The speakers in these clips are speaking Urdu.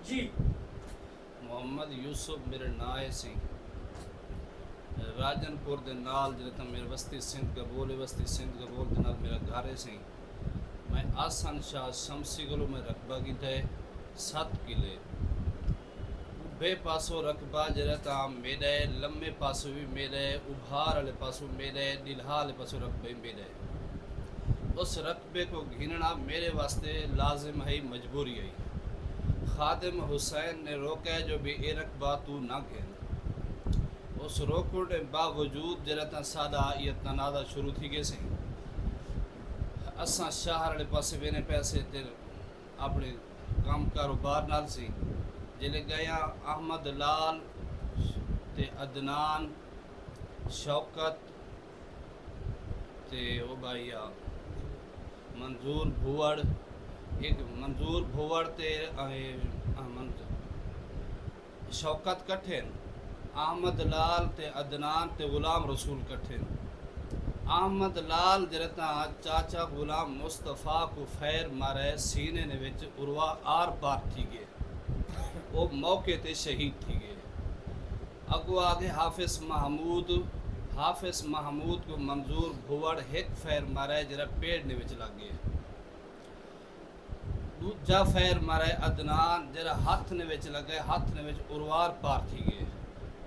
جی محمد یوسف میرے نائے سی راجن پور دے نال جڑا میرے وستی سندھ قبول وستی سندھ قبول دے نال میرا گھر ہے سی میں آسان شاہ شمسی گلو میں رقبہ کی تے 7 کلے بے پاسو رقبہ جڑا تا میرے لمبے پاسو بھی میرے ابھار والے پاسو میرے دلہا والے پاسو رقبے میرے اس رقبے کو گھننا میرے واسطے لازم ہے مجبوری ہے خادم حسین نے روکا جو بھی اے رقبہ تو نہ گھن اس روکڑ کے باوجود جڑا تا ساڈا یہ تنازع شروع تھی گئے سی اساں شہر والے پاسے وینے پیسے تے اپنے کام کاروبار نال سی جلے گیا احمد لال تے عدنان شوکت تے او بھائی منظور بھوڑ ایک منظور بھوڑ تے شوکت کٹھن احمد لال تے عدنان تے غلام رسول کٹھن احمد لال جرتا چاچا غلام مصطفیٰ کو فیر مارے سینے نے وچ اروا آر پار تھی گئے وہ موقع تے شہید تھی گئے اگو آگے حافظ محمود کو منظور بھوڑ ایک فیر مارے جرا پیڑ نے وچ لگ گئے دوجا فیر مارے عدنان جرا ہاتھ نے وچ لگے ہاتھ نے وچ اروار پار تھی گئے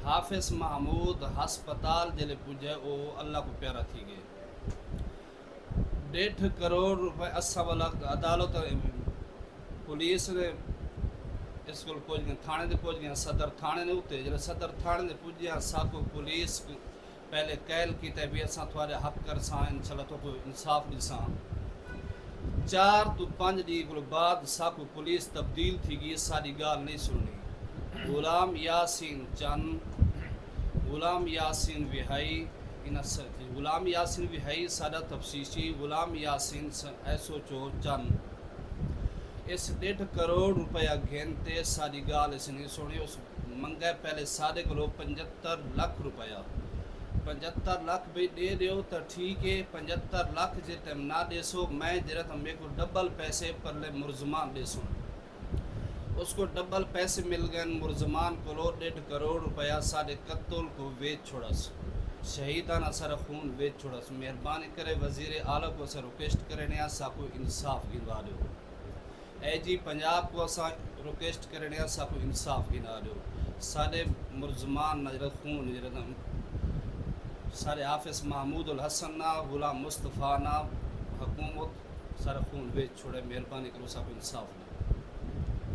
حافظ محمود ہسپتال جلے پجے او اللہ کو پیارا تھی گئے 1.5 کروڑ روپے اسا والا عدالت پولیس نے اس کو پہنچ گئے تھانے دے پہنچ گئے صدر تھانے نے اتنے جلے صدر تھانے دے پجیا ساکو پولیس پہلے قیل کی تے بھی اساں تھوڑے حق کر ساں انشاءاللہ تو کوئی انصاف ڈساں 4 تو 5 ڈی کو بعد ساکو پولیس تبدیل تھی گئی ساری گال نہیں سننی غلام یاسین چند غلام یاسین وہائی غلام یاسین وہائی سادہ تفسیشی غلام یاسین ایسو چو چند اس 1.5 کروڑ روپیہ گھنتے ساری گال اس نے سنی اس منگے پہلے سارے کو 75 لاکھ روپیہ 75 لاکھ بھی دے دیو تو ٹھیک ہے 75 لاکھ جے تم نہ دے سو میں جرا تم میرے کو ڈبل پیسے پر لے مرزمان دے سو اس کو ڈبل پیسے مل گئے مرزمان کو 1.5 کروڑ روپیہ سارے قتل کو ویچ چھوڑا سو شہیدانہ سارا خون ویچ چھوڑا سو مہربانی کرے وزیر اعلیٰ کو اسے ریکویسٹ کرے نیا ساکو انصاف گنوا دو اے جی پنجاب کو اسا ریکویسٹ کرے نیا ساکو انصاف گنوا دو سارے مرزمان نجرت خون نجرت سارے حافظ محمود الحسن نا غلام مصطفیٰ نا حکومت سارا خون ویچ چھوڑے مہربانی کرو ساکو انصاف